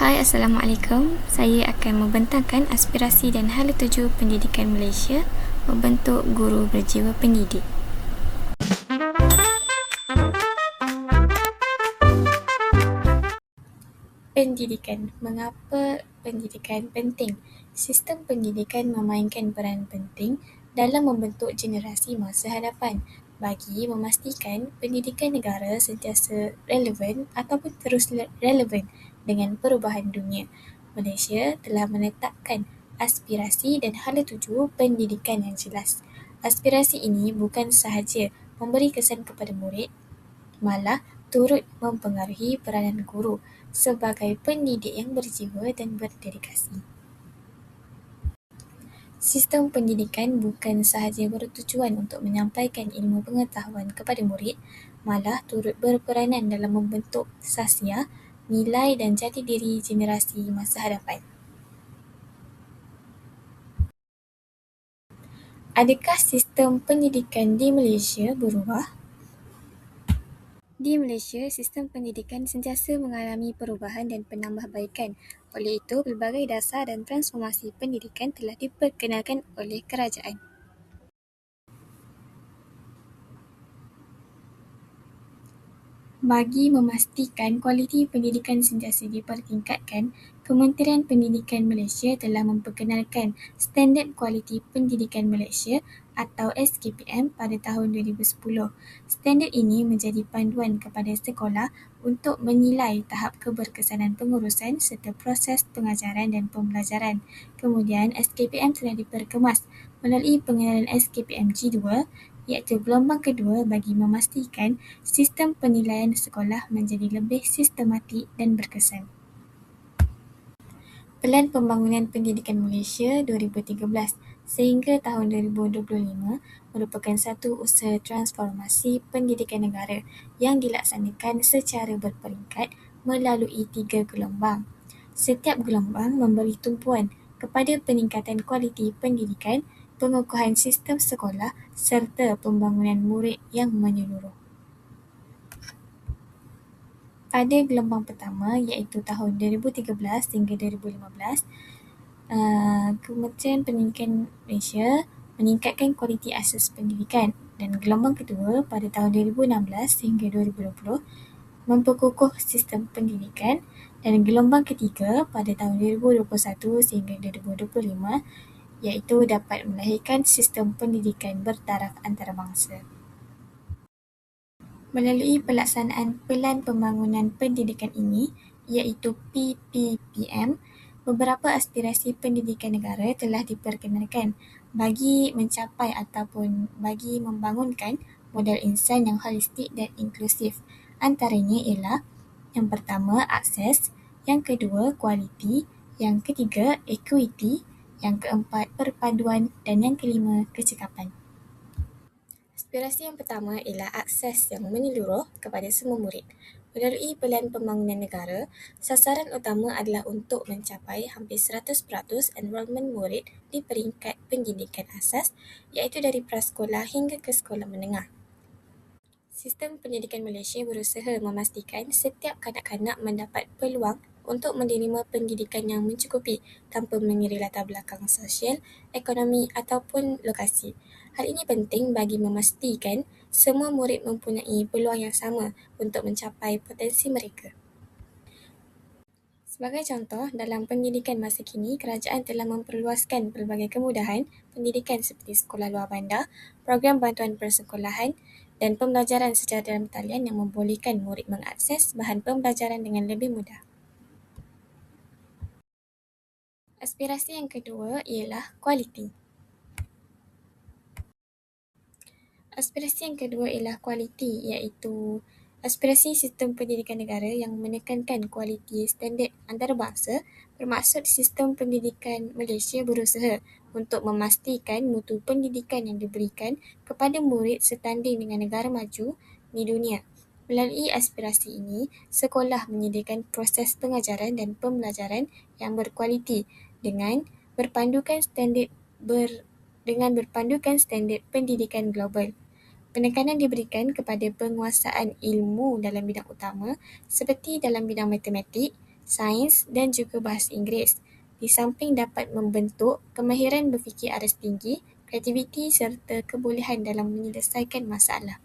Hai, Assalamualaikum. Saya akan membentangkan aspirasi dan hala tuju pendidikan Malaysia membentuk guru berjiwa pendidik. Pendidikan. Mengapa pendidikan penting? Sistem pendidikan memainkan peranan penting dalam membentuk generasi masa hadapan bagi memastikan pendidikan negara sentiasa relevan ataupun terus relevan dengan perubahan dunia. Malaysia telah menetapkan aspirasi dan hala tuju pendidikan yang jelas. Aspirasi ini bukan sahaja memberi kesan kepada murid, malah turut mempengaruhi peranan guru sebagai pendidik yang berjiwa dan berdedikasi. Sistem pendidikan bukan sahaja bertujuan untuk menyampaikan ilmu pengetahuan kepada murid, malah turut berperanan dalam membentuk sasiah, nilai dan jati diri generasi masa hadapan. Adakah sistem pendidikan di Malaysia berubah? Di Malaysia, sistem pendidikan sentiasa mengalami perubahan dan penambahbaikan. Oleh itu, pelbagai dasar dan transformasi pendidikan telah diperkenalkan oleh kerajaan. Bagi memastikan kualiti pendidikan sentiasa dipertingkatkan, Kementerian Pendidikan Malaysia telah memperkenalkan Standard Kualiti Pendidikan Malaysia atau SKPM pada tahun 2010. Standard ini menjadi panduan kepada sekolah untuk menilai tahap keberkesanan pengurusan serta proses pengajaran dan pembelajaran. Kemudian, SKPM telah diperkemas melalui pengenalan SKPM G2 iaitu gelombang kedua bagi memastikan sistem penilaian sekolah menjadi lebih sistematik dan berkesan. Pelan Pembangunan Pendidikan Malaysia 2013 sehingga tahun 2025 merupakan satu usaha transformasi pendidikan negara yang dilaksanakan secara berperingkat melalui 3 gelombang. Setiap gelombang memberi tumpuan kepada peningkatan kualiti pendidikan, pengukuhan sistem sekolah serta pembangunan murid yang menyeluruh. Pada gelombang pertama iaitu tahun 2013 hingga 2015, Kementerian Pendidikan Malaysia meningkatkan kualiti asas pendidikan dan gelombang kedua pada tahun 2016 hingga 2020 memperkukuh sistem pendidikan dan gelombang ketiga pada tahun 2021 sehingga 2025 iaitu dapat melahirkan sistem pendidikan bertaraf antarabangsa. Melalui pelaksanaan Pelan Pembangunan Pendidikan ini, iaitu PPPM, beberapa aspirasi pendidikan negara telah diperkenalkan bagi mencapai ataupun bagi membangunkan modal insan yang holistik dan inklusif. Antaranya ialah yang pertama, akses, yang kedua, kualiti, yang ketiga, equity, yang keempat, perpaduan dan yang kelima, kecekapan. Aspirasi yang pertama ialah akses yang menyeluruh kepada semua murid. Melalui Pelan Pembangunan Negara, sasaran utama adalah untuk mencapai hampir 100% enrolment murid di peringkat pendidikan asas iaitu dari prasekolah hingga ke sekolah menengah. Sistem pendidikan Malaysia berusaha memastikan setiap kanak-kanak mendapat peluang untuk menerima pendidikan yang mencukupi tanpa mengira latar belakang sosial, ekonomi ataupun lokasi. Hal ini penting bagi memastikan semua murid mempunyai peluang yang sama untuk mencapai potensi mereka. Sebagai contoh, dalam pendidikan masa kini, kerajaan telah memperluaskan pelbagai kemudahan pendidikan seperti sekolah luar bandar, program bantuan persekolahan dan pembelajaran secara dalam talian yang membolehkan murid mengakses bahan pembelajaran dengan lebih mudah. Aspirasi yang kedua ialah kualiti. Aspirasi yang kedua ialah kualiti iaitu aspirasi sistem pendidikan negara yang menekankan kualiti standard antarabangsa bermaksud sistem pendidikan Malaysia berusaha untuk memastikan mutu pendidikan yang diberikan kepada murid setanding dengan negara maju di dunia. Melalui aspirasi ini, sekolah menyediakan proses pengajaran dan pembelajaran yang berkualiti dengan berpandukan standard pendidikan global. Penekanan diberikan kepada penguasaan ilmu dalam bidang utama seperti dalam bidang matematik, sains dan juga bahasa Inggeris. Di samping dapat membentuk kemahiran berfikir aras tinggi, kreativiti serta kebolehan dalam menyelesaikan masalah.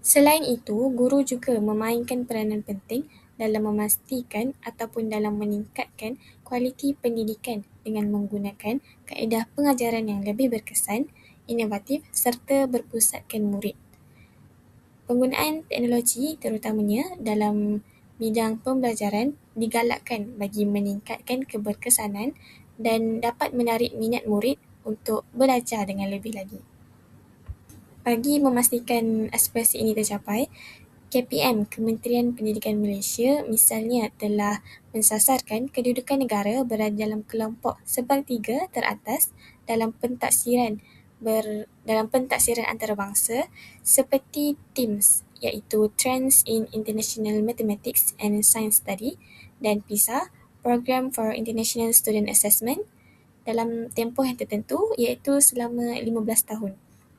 Selain itu, guru juga memainkan peranan penting dalam memastikan ataupun dalam meningkatkan kualiti pendidikan dengan menggunakan kaedah pengajaran yang lebih berkesan, inovatif serta berpusatkan murid. Penggunaan teknologi terutamanya dalam bidang pembelajaran digalakkan bagi meningkatkan keberkesanan dan dapat menarik minat murid untuk belajar dengan lebih lagi. Bagi memastikan aspirasi ini tercapai, KPM, Kementerian Pendidikan Malaysia misalnya telah mensasarkan kedudukan negara berada dalam kelompok sepertiga teratas dalam pentaksiran antarabangsa seperti TIMSS, iaitu Trends in International Mathematics and Science Study, dan PISA, Program for International Student Assessment, dalam tempoh yang tertentu iaitu selama 15 tahun.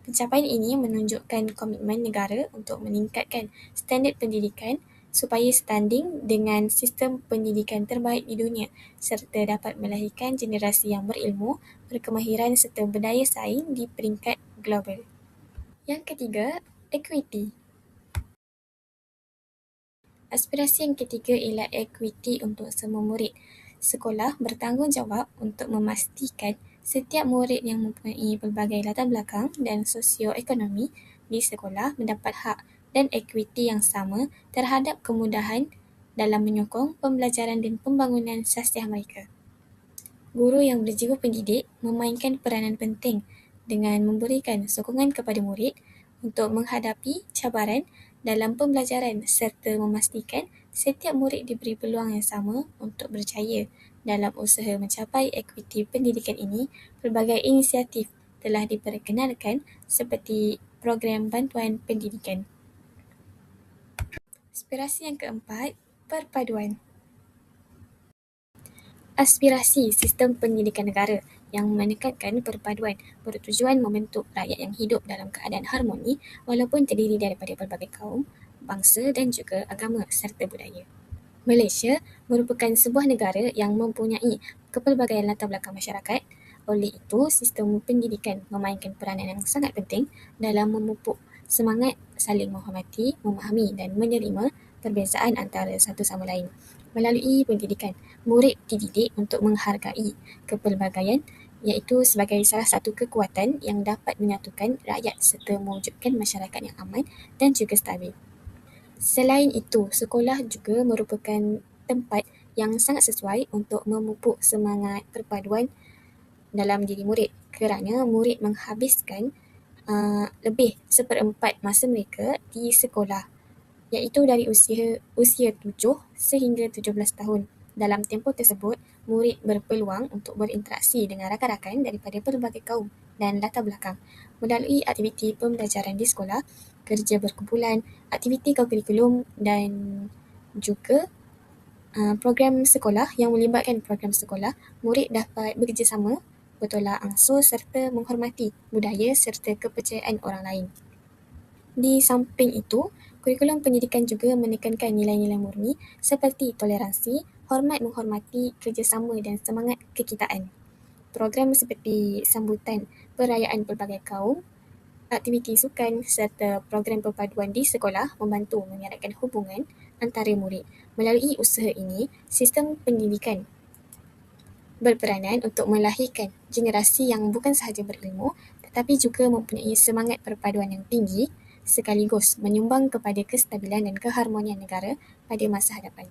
Pencapaian ini menunjukkan komitmen negara untuk meningkatkan standard pendidikan supaya setanding dengan sistem pendidikan terbaik di dunia serta dapat melahirkan generasi yang berilmu, berkemahiran serta berdaya saing di peringkat global. Yang ketiga, equity. Aspirasi yang ketiga ialah equity untuk semua murid. Sekolah bertanggungjawab untuk memastikan setiap murid yang mempunyai pelbagai latar belakang dan sosioekonomi di sekolah mendapat hak dan equity yang sama terhadap kemudahan dalam menyokong pembelajaran dan pembangunan sasiah mereka. Guru yang berjiwa pendidik memainkan peranan penting dengan memberikan sokongan kepada murid untuk menghadapi cabaran dalam pembelajaran serta memastikan setiap murid diberi peluang yang sama untuk berjaya. Dalam usaha mencapai equity pendidikan ini, pelbagai inisiatif telah diperkenalkan seperti program bantuan pendidikan. Aspirasi yang keempat, perpaduan. Aspirasi sistem pendidikan negara yang menekankan perpaduan bertujuan membentuk rakyat yang hidup dalam keadaan harmoni walaupun terdiri daripada pelbagai kaum, bangsa dan juga agama serta budaya. Malaysia merupakan sebuah negara yang mempunyai kepelbagaian latar belakang masyarakat. Oleh itu, sistem pendidikan memainkan peranan yang sangat penting dalam memupuk semangat saling menghormati, memahami dan menerima perbezaan antara satu sama lain. Melalui pendidikan, murid dididik untuk menghargai kepelbagaian iaitu sebagai salah satu kekuatan yang dapat menyatukan rakyat serta mewujudkan masyarakat yang aman dan juga stabil. Selain itu, sekolah juga merupakan tempat yang sangat sesuai untuk memupuk semangat perpaduan dalam diri murid kerana murid menghabiskan lebih seperempat masa mereka di sekolah iaitu dari usia 7 sehingga 17 tahun. Dalam tempoh tersebut, murid berpeluang untuk berinteraksi dengan rakan-rakan daripada pelbagai kaum dan latar belakang melalui aktiviti pembelajaran di sekolah, kerja berkumpulan, aktiviti kurikulum dan juga program sekolah yang melibatkan program sekolah. Murid dapat bekerjasama, bertolak ansur serta menghormati budaya serta kepercayaan orang lain. Di samping itu, kurikulum pendidikan juga menekankan nilai-nilai murni seperti toleransi, hormat menghormati, kerjasama dan semangat kekitaan. Program seperti sambutan perayaan pelbagai kaum, aktiviti sukan serta program perpaduan di sekolah membantu mengeratkan hubungan antara murid. Melalui usaha ini, sistem pendidikan berperanan untuk melahirkan generasi yang bukan sahaja berilmu tetapi juga mempunyai semangat perpaduan yang tinggi sekaligus menyumbang kepada kestabilan dan keharmonian negara pada masa hadapan.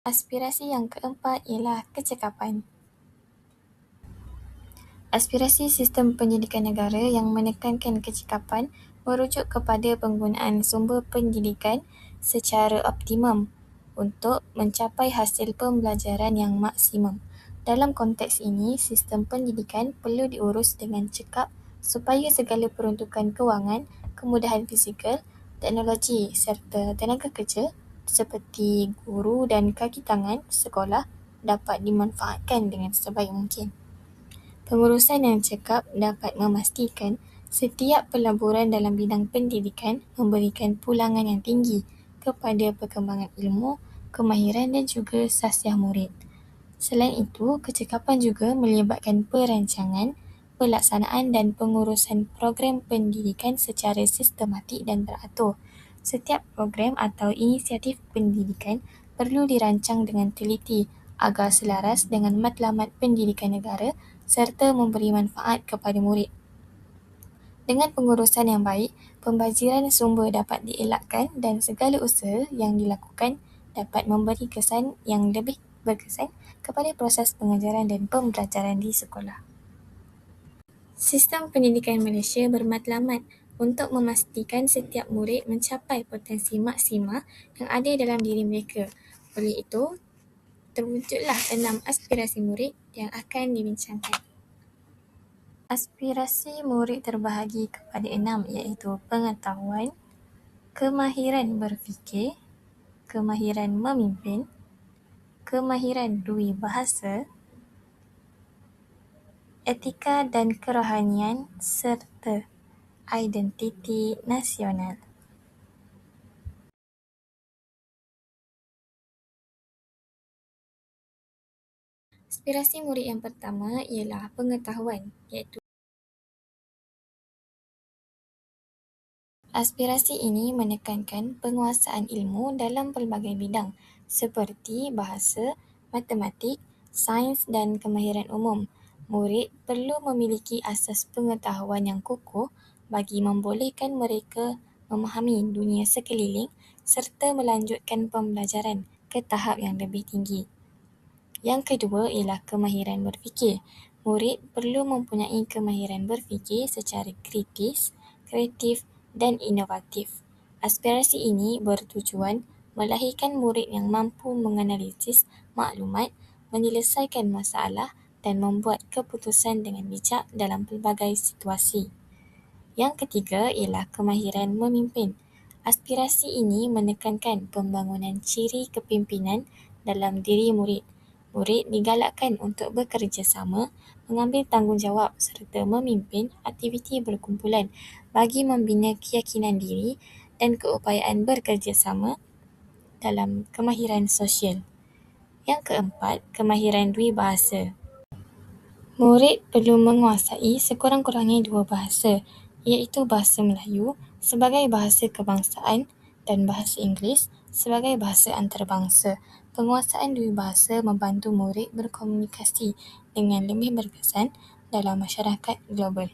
Aspirasi yang keempat ialah kecekapan. Aspirasi sistem pendidikan negara yang menekankan kecekapan merujuk kepada penggunaan sumber pendidikan secara optimum untuk mencapai hasil pembelajaran yang maksimum. Dalam konteks ini, sistem pendidikan perlu diurus dengan cekap supaya segala peruntukan kewangan, kemudahan fizikal, teknologi serta tenaga kerja seperti guru dan kaki tangan sekolah dapat dimanfaatkan dengan sebaik mungkin. Pengurusan yang cekap dapat memastikan setiap pelaburan dalam bidang pendidikan memberikan pulangan yang tinggi kepada perkembangan ilmu, kemahiran dan juga sasiah murid. Selain itu, kecekapan juga melibatkan perancangan, pelaksanaan dan pengurusan program pendidikan secara sistematik dan teratur. Setiap program atau inisiatif pendidikan perlu dirancang dengan teliti agar selaras dengan matlamat pendidikan negara serta memberi manfaat kepada murid. Dengan pengurusan yang baik, pembaziran sumber dapat dielakkan dan segala usaha yang dilakukan dapat memberi kesan yang lebih berkesan kepada proses pengajaran dan pembelajaran di sekolah. Sistem pendidikan Malaysia bermatlamat untuk memastikan setiap murid mencapai potensi maksima yang ada dalam diri mereka. Oleh itu, terwujudlah 6 aspirasi murid yang akan dibincangkan. Aspirasi murid terbahagi kepada 6 iaitu pengetahuan, kemahiran berfikir, kemahiran memimpin, kemahiran dui bahasa, etika dan kerohanian serta identiti nasional. Aspirasi murid yang pertama ialah pengetahuan, iaitu aspirasi ini menekankan penguasaan ilmu dalam pelbagai bidang seperti bahasa, matematik, sains dan kemahiran umum. Murid perlu memiliki asas pengetahuan yang kukuh bagi membolehkan mereka memahami dunia sekeliling serta melanjutkan pembelajaran ke tahap yang lebih tinggi. Yang kedua ialah kemahiran berfikir. Murid perlu mempunyai kemahiran berfikir secara kritis, kreatif dan inovatif. Aspirasi ini bertujuan melahirkan murid yang mampu menganalisis maklumat, menyelesaikan masalah dan membuat keputusan dengan bijak dalam pelbagai situasi. Yang ketiga ialah kemahiran memimpin. Aspirasi ini menekankan pembangunan ciri kepimpinan dalam diri murid. Murid digalakkan untuk bekerjasama, mengambil tanggungjawab serta memimpin aktiviti berkumpulan bagi membina keyakinan diri dan keupayaan bekerjasama dalam kemahiran sosial. Yang keempat, kemahiran dui bahasa. Murid perlu menguasai sekurang-kurangnya 2 bahasa, iaitu bahasa Melayu sebagai bahasa kebangsaan dan bahasa Inggeris sebagai bahasa antarabangsa. Penguasaan dua bahasa membantu murid berkomunikasi dengan lebih berkesan dalam masyarakat global.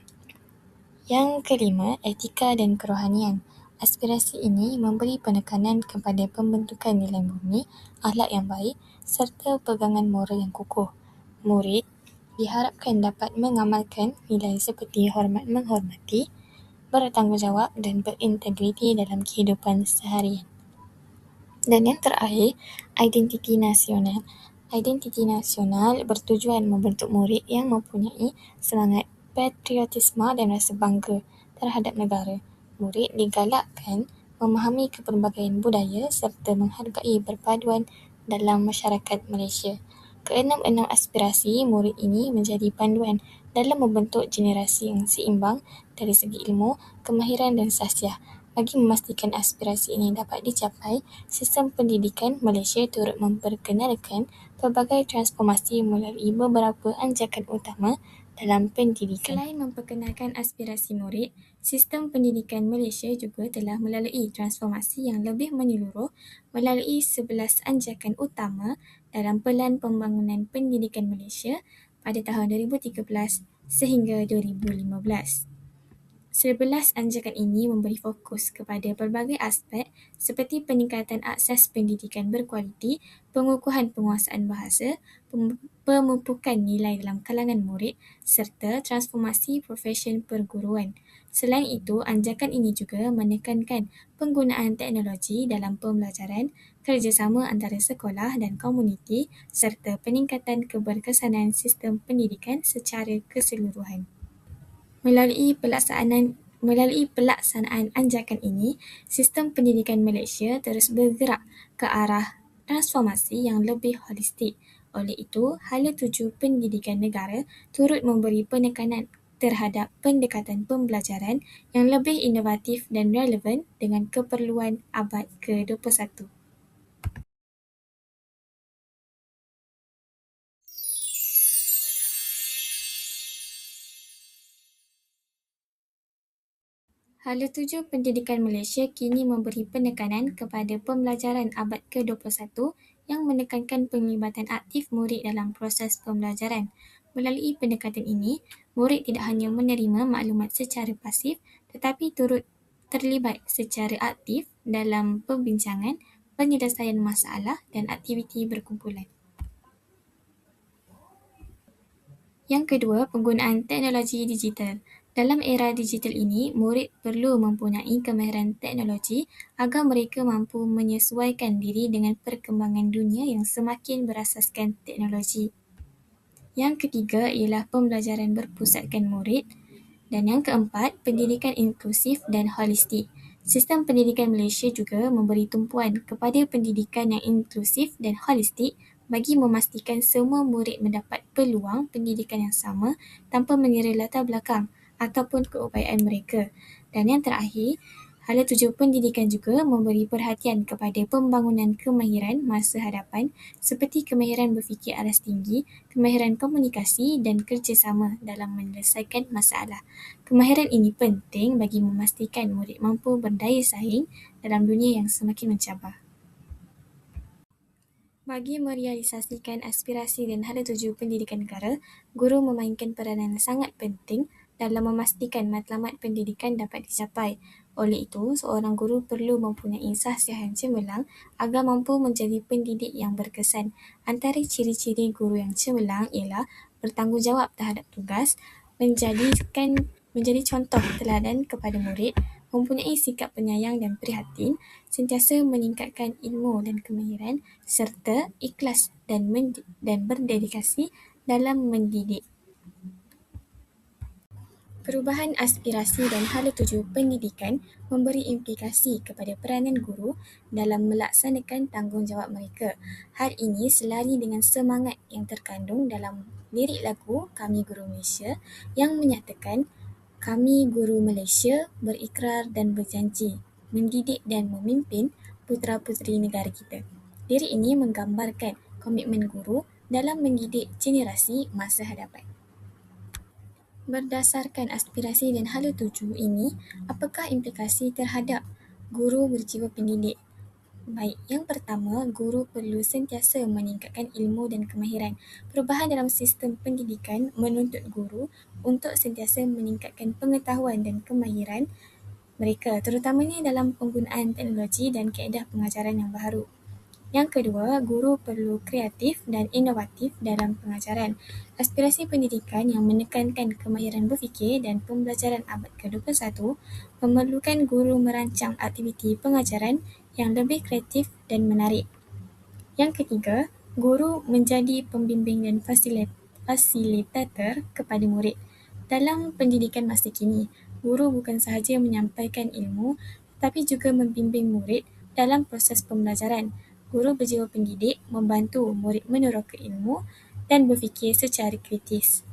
Yang kelima, etika dan kerohanian. Aspirasi ini memberi penekanan kepada pembentukan nilai murni, akhlak yang baik serta pegangan moral yang kukuh. Murid diharapkan dapat mengamalkan nilai seperti hormat menghormati, bertanggungjawab dan berintegriti dalam kehidupan seharian. Dan yang terakhir, identiti nasional. Identiti nasional bertujuan membentuk murid yang mempunyai semangat patriotisme dan rasa bangga terhadap negara. Murid digalakkan memahami kepelbagaian budaya serta menghargai perpaduan dalam masyarakat Malaysia. Keenam-enam aspirasi murid ini menjadi panduan dalam membentuk generasi yang seimbang dari segi ilmu, kemahiran dan sasiah. Bagi memastikan aspirasi ini dapat dicapai, sistem pendidikan Malaysia turut memperkenalkan pelbagai transformasi melalui beberapa anjakan utama dalam pendidikan. Selain memperkenalkan aspirasi murid, sistem pendidikan Malaysia juga telah melalui transformasi yang lebih menyeluruh melalui 11 anjakan utama dalam Pelan Pembangunan Pendidikan Malaysia pada tahun 2013 sehingga 2015. 11 anjakan ini memberi fokus kepada pelbagai aspek seperti peningkatan akses pendidikan berkualiti, pengukuhan penguasaan bahasa, pemupukan nilai dalam kalangan murid serta transformasi profesion perguruan. Selain itu, anjakan ini juga menekankan penggunaan teknologi dalam pembelajaran kerjasama antara sekolah dan komuniti, serta peningkatan keberkesanan sistem pendidikan secara keseluruhan. Melalui pelaksanaan anjakan ini, sistem pendidikan Malaysia terus bergerak ke arah transformasi yang lebih holistik. Oleh itu, Hala Tuju Pendidikan Negara turut memberi penekanan terhadap pendekatan pembelajaran yang lebih inovatif dan relevan dengan keperluan abad ke-21. Hala Tuju Pendidikan Malaysia kini memberi penekanan kepada pembelajaran abad ke-21 yang menekankan penglibatan aktif murid dalam proses pembelajaran. Melalui pendekatan ini, murid tidak hanya menerima maklumat secara pasif tetapi turut terlibat secara aktif dalam pembincangan, penyelesaian masalah dan aktiviti berkumpulan. Yang kedua, penggunaan teknologi digital. Dalam era digital ini, murid perlu mempunyai kemahiran teknologi agar mereka mampu menyesuaikan diri dengan perkembangan dunia yang semakin berasaskan teknologi. Yang ketiga ialah pembelajaran berpusatkan murid. Dan yang keempat, pendidikan inklusif dan holistik. Sistem pendidikan Malaysia juga memberi tumpuan kepada pendidikan yang inklusif dan holistik bagi memastikan semua murid mendapat peluang pendidikan yang sama tanpa mengira latar belakang ataupun keupayaan mereka. Dan yang terakhir, Hala Tuju Pendidikan juga memberi perhatian kepada pembangunan kemahiran masa hadapan seperti kemahiran berfikir aras tinggi, kemahiran komunikasi dan kerjasama dalam menyelesaikan masalah. Kemahiran ini penting bagi memastikan murid mampu berdaya saing dalam dunia yang semakin mencabar. Bagi merealisasikan aspirasi dan hala tuju pendidikan negara, guru memainkan peranan sangat penting dalam memastikan matlamat pendidikan dapat dicapai. Oleh itu, seorang guru perlu mempunyai sahsiah yang cemerlang agar mampu menjadi pendidik yang berkesan. Antara ciri-ciri guru yang cemerlang ialah bertanggungjawab terhadap tugas, menjadi contoh teladan kepada murid, mempunyai sikap penyayang dan prihatin, sentiasa meningkatkan ilmu dan kemahiran, serta ikhlas dan berdedikasi dalam mendidik. Perubahan aspirasi dan hala tuju pendidikan memberi implikasi kepada peranan guru dalam melaksanakan tanggungjawab mereka. Hal ini selari dengan semangat yang terkandung dalam lirik lagu Kami Guru Malaysia yang menyatakan, "Kami Guru Malaysia berikrar dan berjanji mendidik dan memimpin putera-puteri negara kita." Lirik ini menggambarkan komitmen guru dalam mendidik generasi masa hadapan. Berdasarkan aspirasi dan hala tuju ini, apakah implikasi terhadap guru berjiwa pendidik? Baik, yang pertama, guru perlu sentiasa meningkatkan ilmu dan kemahiran. Perubahan dalam sistem pendidikan menuntut guru untuk sentiasa meningkatkan pengetahuan dan kemahiran mereka, terutamanya dalam penggunaan teknologi dan kaedah pengajaran yang baharu. Yang kedua, guru perlu kreatif dan inovatif dalam pengajaran. Aspirasi pendidikan yang menekankan kemahiran berfikir dan pembelajaran abad ke-21 memerlukan guru merancang aktiviti pengajaran yang lebih kreatif dan menarik. Yang ketiga, guru menjadi pembimbing dan fasilitator kepada murid. Dalam pendidikan masa kini, guru bukan sahaja menyampaikan ilmu tetapi juga membimbing murid dalam proses pembelajaran. Guru berjiwa pendidik membantu murid meneroka ilmu dan berfikir secara kritis.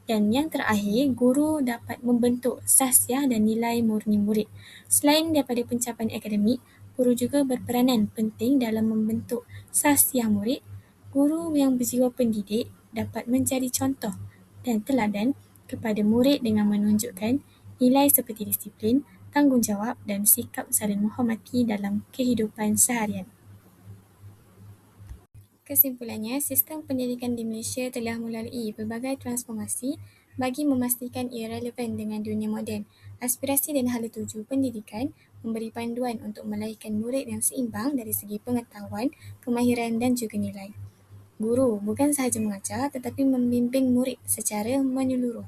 Dan yang terakhir, guru dapat membentuk sahsiah dan nilai murni murid. Selain daripada pencapaian akademik, guru juga berperanan penting dalam membentuk sahsiah murid. Guru yang berjiwa pendidik dapat menjadi contoh dan teladan kepada murid dengan menunjukkan nilai seperti disiplin, tanggungjawab dan sikap saling menghormati dalam kehidupan seharian. Kesimpulannya, sistem pendidikan di Malaysia telah melalui pelbagai transformasi bagi memastikan ia relevan dengan dunia moden. Aspirasi dan hala tuju pendidikan memberi panduan untuk melahirkan murid yang seimbang dari segi pengetahuan, kemahiran dan juga nilai. Guru bukan sahaja mengajar tetapi membimbing murid secara menyeluruh.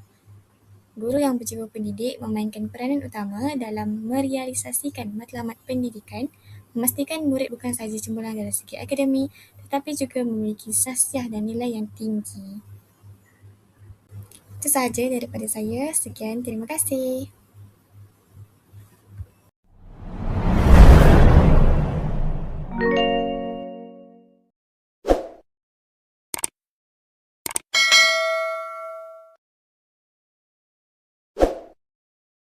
Guru yang berjiwa pendidik memainkan peranan utama dalam merealisasikan matlamat pendidikan, memastikan murid bukan sahaja cemerlang dari segi akademik tetapi juga memiliki sahsiah dan nilai yang tinggi. Itu sahaja daripada saya. Sekian, terima kasih.